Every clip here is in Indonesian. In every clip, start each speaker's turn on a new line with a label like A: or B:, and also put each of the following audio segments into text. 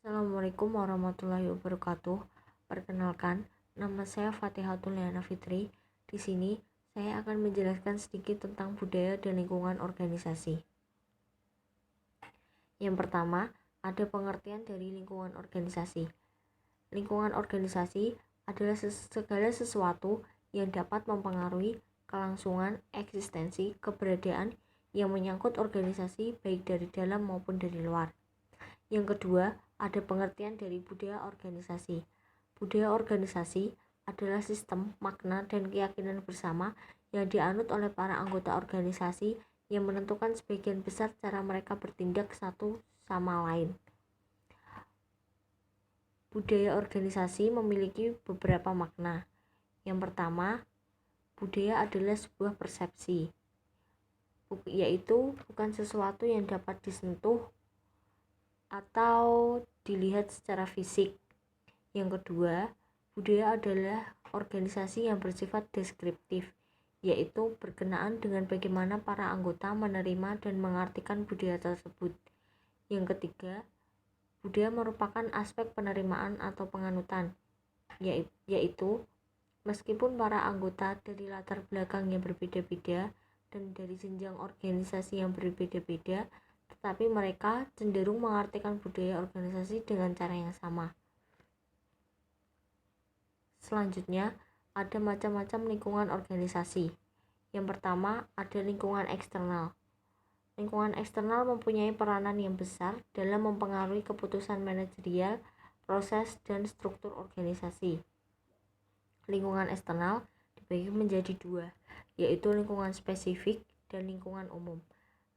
A: Assalamualaikum warahmatullahi wabarakatuh. Perkenalkan, nama saya Fatihatul Liana Fitri. Di sini saya akan menjelaskan sedikit tentang budaya dan lingkungan organisasi. Yang pertama, ada pengertian dari lingkungan organisasi. Lingkungan organisasi adalah segala sesuatu yang dapat mempengaruhi kelangsungan eksistensi keberadaan yang menyangkut organisasi baik dari dalam maupun dari luar. Yang kedua, ada pengertian dari budaya organisasi. Budaya organisasi adalah sistem, makna, dan keyakinan bersama yang dianut oleh para anggota organisasi yang menentukan sebagian besar cara mereka bertindak satu sama lain. Budaya organisasi memiliki beberapa makna. Yang pertama, budaya adalah sebuah persepsi, yaitu bukan sesuatu yang dapat disentuh atau dilihat secara fisik. Yang kedua, budaya adalah organisasi yang bersifat deskriptif, yaitu berkenaan dengan bagaimana para anggota menerima dan mengartikan budaya tersebut. Yang ketiga, budaya merupakan aspek penerimaan atau penganutan, yaitu meskipun para anggota dari latar belakang yang berbeda-beda dan dari jenjang organisasi yang berbeda-beda, tetapi mereka cenderung mengartikan budaya organisasi dengan cara yang sama. Selanjutnya, ada macam-macam lingkungan organisasi. Yang pertama, ada lingkungan eksternal. Lingkungan eksternal mempunyai peranan yang besar dalam mempengaruhi keputusan manajerial, proses, dan struktur organisasi. Lingkungan eksternal dibagi menjadi dua, yaitu lingkungan spesifik dan lingkungan umum.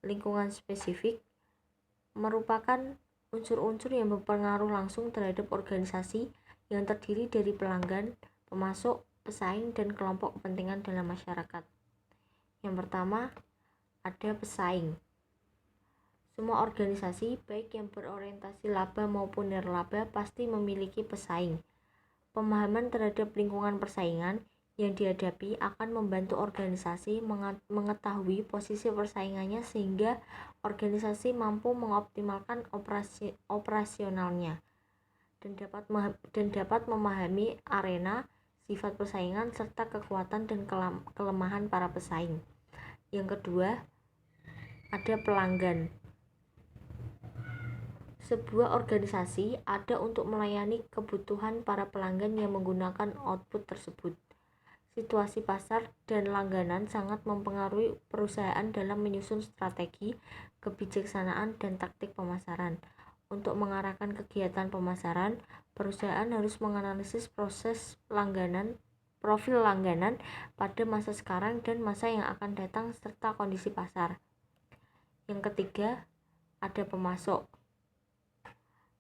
A: Lingkungan spesifik merupakan unsur-unsur yang berpengaruh langsung terhadap organisasi yang terdiri dari pelanggan, pemasok, pesaing, dan kelompok kepentingan dalam masyarakat. Yang pertama, ada pesaing. Semua organisasi, baik yang berorientasi laba maupun nirlaba, pasti memiliki pesaing. Pemahaman terhadap lingkungan persaingan yang dihadapi akan membantu organisasi mengetahui posisi persaingannya sehingga organisasi mampu mengoptimalkan operasionalnya dan dapat memahami arena, sifat persaingan, serta kekuatan dan kelemahan para pesaing. Yang kedua, ada pelanggan. Sebuah organisasi ada untuk melayani kebutuhan para pelanggan yang menggunakan output tersebut. Situasi pasar dan langganan sangat mempengaruhi perusahaan dalam menyusun strategi, kebijaksanaan, dan taktik pemasaran. Untuk mengarahkan kegiatan pemasaran, perusahaan harus menganalisis profil langganan pada masa sekarang dan masa yang akan datang serta kondisi pasar. Yang ketiga, ada pemasok.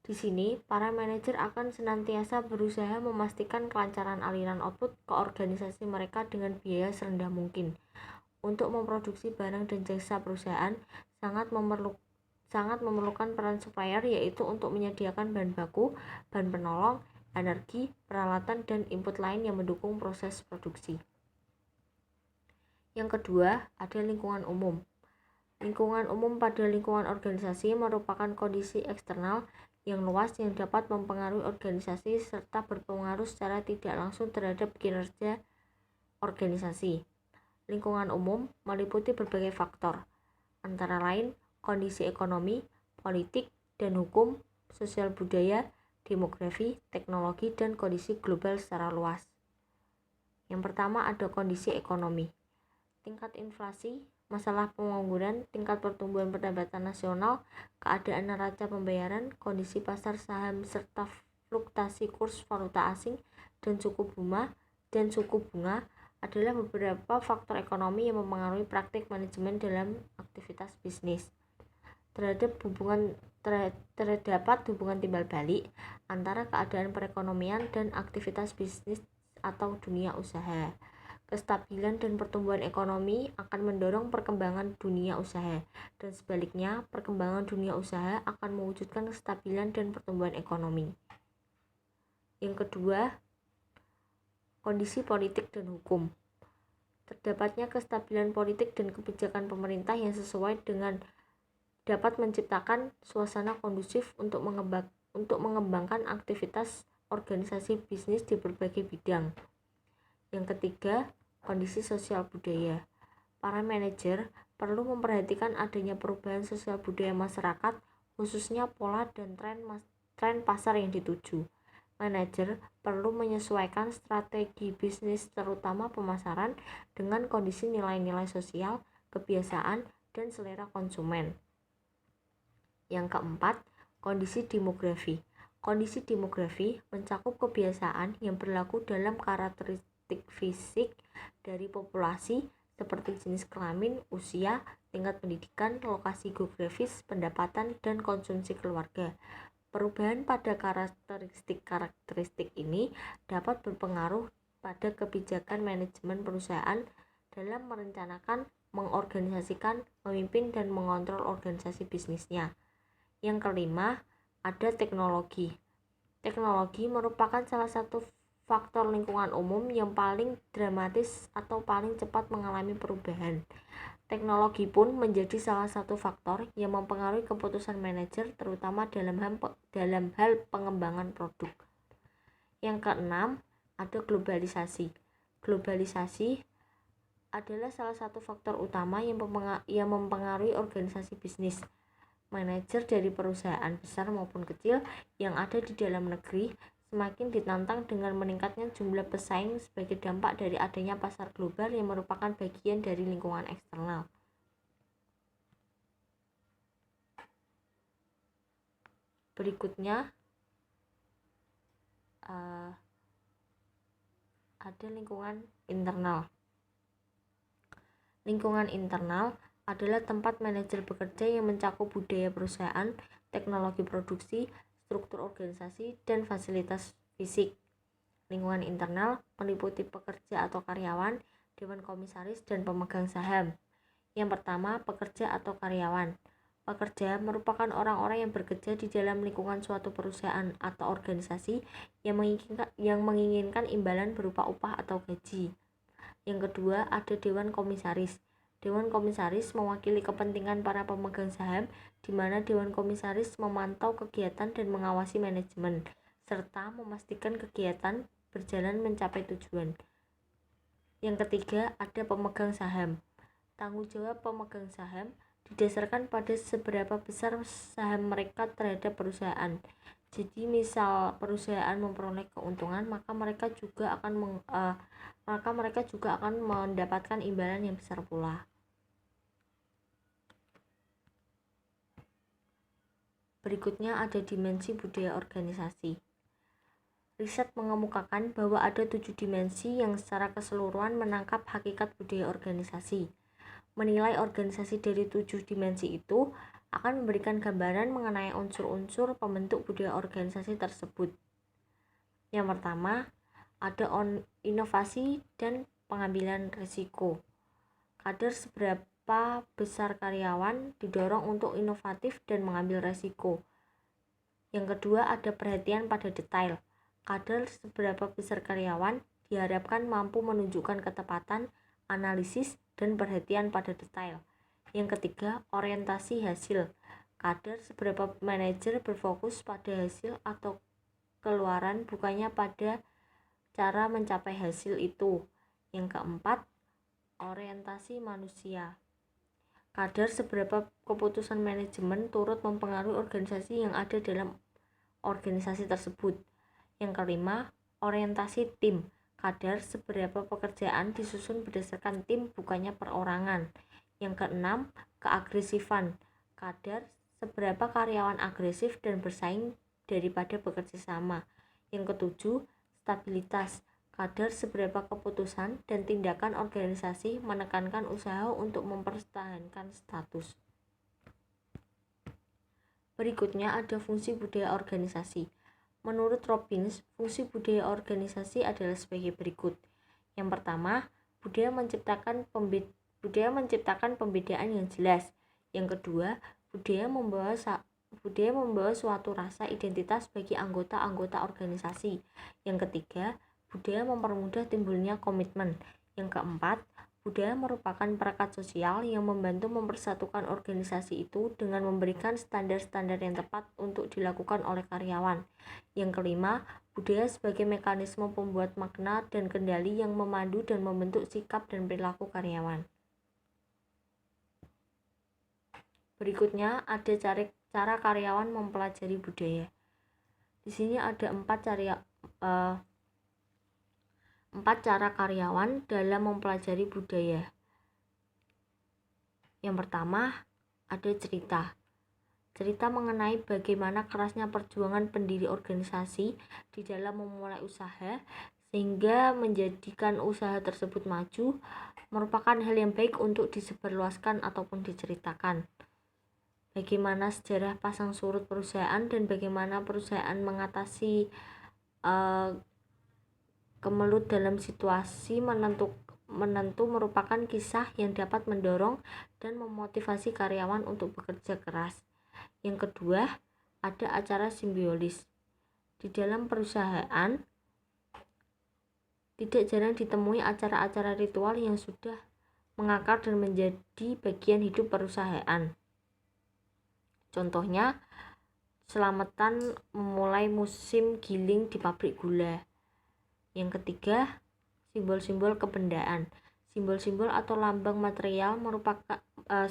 A: Di sini, para manajer akan senantiasa berusaha memastikan kelancaran aliran output ke organisasi mereka dengan biaya serendah mungkin. Untuk memproduksi barang dan jasa perusahaan sangat memerlukan peran supplier, yaitu untuk menyediakan bahan baku, bahan penolong, energi, peralatan, dan input lain yang mendukung proses produksi. Yang kedua, ada lingkungan umum. Lingkungan umum pada lingkungan organisasi merupakan kondisi eksternal yang luas yang dapat mempengaruhi organisasi serta berpengaruh secara tidak langsung terhadap kinerja organisasi. Lingkungan umum meliputi berbagai faktor, antara lain kondisi ekonomi, politik, dan hukum, sosial budaya, demografi, teknologi, dan kondisi global secara luas. Yang pertama ada kondisi ekonomi. Tingkat inflasi, masalah pengangguran, tingkat pertumbuhan pendapatan nasional, keadaan neraca pembayaran, kondisi pasar saham serta fluktuasi kurs valuta asing dan suku bunga adalah beberapa faktor ekonomi yang mempengaruhi praktik manajemen dalam aktivitas bisnis. Terdapat hubungan timbal balik antara keadaan perekonomian dan aktivitas bisnis atau dunia usaha. Kestabilan dan pertumbuhan ekonomi akan mendorong perkembangan dunia usaha, dan sebaliknya, perkembangan dunia usaha akan mewujudkan kestabilan dan pertumbuhan ekonomi. Yang kedua, kondisi politik dan hukum. Terdapatnya kestabilan politik dan kebijakan pemerintah yang sesuai dengan dapat menciptakan suasana kondusif untuk untuk mengembangkan aktivitas organisasi bisnis di berbagai bidang. Yang ketiga, kondisi sosial budaya. Para manajer perlu memperhatikan adanya perubahan sosial budaya masyarakat, khususnya pola dan tren pasar yang dituju. Manajer perlu menyesuaikan strategi bisnis terutama pemasaran dengan kondisi nilai-nilai sosial, kebiasaan, dan selera konsumen. Yang keempat, kondisi demografi. Kondisi demografi mencakup kebiasaan yang berlaku dalam karakteristik fisik dari populasi seperti jenis kelamin, usia, tingkat pendidikan, lokasi geografis, pendapatan, dan konsumsi keluarga. Perubahan pada karakteristik ini dapat berpengaruh pada kebijakan manajemen perusahaan dalam merencanakan, mengorganisasikan, memimpin, dan mengontrol organisasi bisnisnya. Yang kelima, ada teknologi. Teknologi merupakan salah satu faktor lingkungan umum yang paling dramatis atau paling cepat mengalami perubahan. Teknologi pun menjadi salah satu faktor yang mempengaruhi keputusan manajer terutama dalam hal pengembangan produk. Yang keenam, ada globalisasi. Globalisasi adalah salah satu faktor utama yang mempengaruhi organisasi bisnis. Manajer dari perusahaan besar maupun kecil yang ada di dalam negeri semakin ditantang dengan meningkatnya jumlah pesaing sebagai dampak dari adanya pasar global yang merupakan bagian dari lingkungan eksternal. Berikutnya ada lingkungan internal. Lingkungan internal adalah tempat manajer bekerja yang mencakup budaya perusahaan, teknologi produksi, struktur organisasi, dan fasilitas fisik. Lingkungan internal meliputi pekerja atau karyawan, dewan komisaris, dan pemegang saham. Yang pertama, pekerja atau karyawan. Pekerja merupakan orang-orang yang bekerja di dalam lingkungan suatu perusahaan atau organisasi yang menginginkan imbalan berupa upah atau gaji. Yang kedua, ada dewan komisaris. Dewan komisaris mewakili kepentingan para pemegang saham, di mana dewan komisaris memantau kegiatan dan mengawasi manajemen, serta memastikan kegiatan berjalan mencapai tujuan. Yang ketiga, ada pemegang saham. Tanggung jawab pemegang saham didasarkan pada seberapa besar saham mereka terhadap perusahaan. Jadi misal perusahaan memperoleh keuntungan, maka mereka juga akan mendapatkan imbalan yang besar pula. Berikutnya ada dimensi budaya organisasi. Riset mengemukakan bahwa ada 7 dimensi yang secara keseluruhan menangkap hakikat budaya organisasi. Menilai organisasi dari 7 dimensi itu akan memberikan gambaran mengenai unsur-unsur pembentuk budaya organisasi tersebut. Yang pertama, ada inovasi dan pengambilan risiko. Kadar seberapa besar karyawan didorong untuk inovatif dan mengambil risiko. Yang kedua, ada perhatian pada detail. Kadar seberapa besar karyawan diharapkan mampu menunjukkan ketepatan, analisis, dan perhatian pada detail. Yang ketiga, orientasi hasil. Kadar seberapa manajer berfokus pada hasil atau keluaran bukannya pada cara mencapai hasil itu. Yang keempat, orientasi manusia. Kadar seberapa keputusan manajemen turut mempengaruhi organisasi yang ada dalam organisasi tersebut. Yang kelima, orientasi tim. Kadar seberapa pekerjaan disusun berdasarkan tim bukannya perorangan. Yang keenam, keagresifan. Kadar seberapa karyawan agresif dan bersaing daripada bekerja sama. Yang ketujuh, stabilitas. Kadar seberapa keputusan dan tindakan organisasi menekankan usaha untuk mempertahankan status. Berikutnya ada fungsi budaya organisasi. Menurut Robbins, fungsi budaya organisasi adalah sebagai berikut. Yang pertama, budaya menciptakan pembedaan yang jelas. Yang kedua, budaya membawa suatu rasa identitas bagi anggota-anggota organisasi. Yang ketiga, budaya mempermudah timbulnya komitmen. Yang keempat, Budaya merupakan perekat sosial yang membantu mempersatukan organisasi itu dengan memberikan standar-standar yang tepat untuk dilakukan oleh karyawan. Yang kelima, budaya sebagai mekanisme pembuat makna dan kendali yang memandu dan membentuk sikap dan perilaku karyawan. Berikutnya ada cara karyawan mempelajari budaya. Di sini ada 4 cara karyawan dalam mempelajari budaya. Yang pertama, ada cerita. Cerita mengenai bagaimana kerasnya perjuangan pendiri organisasi di dalam memulai usaha sehingga menjadikan usaha tersebut maju merupakan hal yang baik untuk disebarluaskan ataupun diceritakan. Bagaimana sejarah pasang surut perusahaan dan bagaimana perusahaan mengatasi kemelut dalam situasi menentu merupakan kisah yang dapat mendorong dan memotivasi karyawan untuk bekerja keras. Yang kedua, ada acara simbiosis. Di dalam perusahaan, tidak jarang ditemui acara-acara ritual yang sudah mengakar dan menjadi bagian hidup perusahaan. Contohnya, selamatan memulai musim giling di pabrik gula. Yang ketiga, simbol-simbol kebendaan. Simbol-simbol atau lambang material merupakan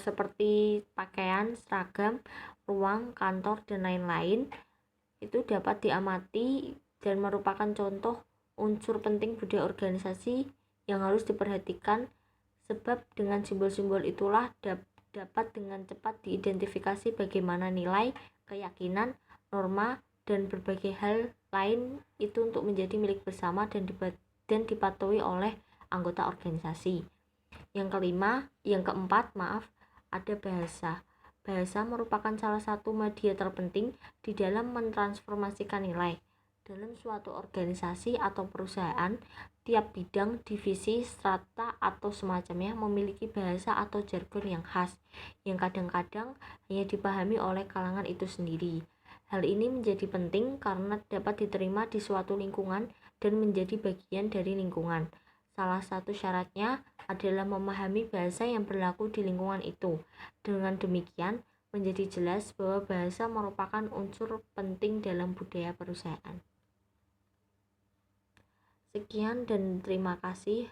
A: seperti pakaian, seragam, ruang, kantor, dan lain-lain. Itu dapat diamati dan merupakan contoh unsur penting budaya organisasi yang harus diperhatikan, sebab dengan simbol-simbol itulah dapat dengan cepat diidentifikasi bagaimana nilai, keyakinan, norma, dan berbagai hal lain itu untuk menjadi milik bersama dan dipatuhi oleh anggota organisasi. Yang keempat, ada bahasa. Bahasa merupakan salah satu media terpenting di dalam mentransformasikan nilai. Dalam suatu organisasi atau perusahaan, tiap bidang, divisi, strata, atau semacamnya memiliki bahasa atau jargon yang khas, yang kadang-kadang hanya dipahami oleh kalangan itu sendiri. Hal ini menjadi penting karena dapat diterima di suatu lingkungan dan menjadi bagian dari lingkungan. Salah satu syaratnya adalah memahami bahasa yang berlaku di lingkungan itu. Dengan demikian, menjadi jelas bahwa bahasa merupakan unsur penting dalam budaya perusahaan. Sekian dan terima kasih.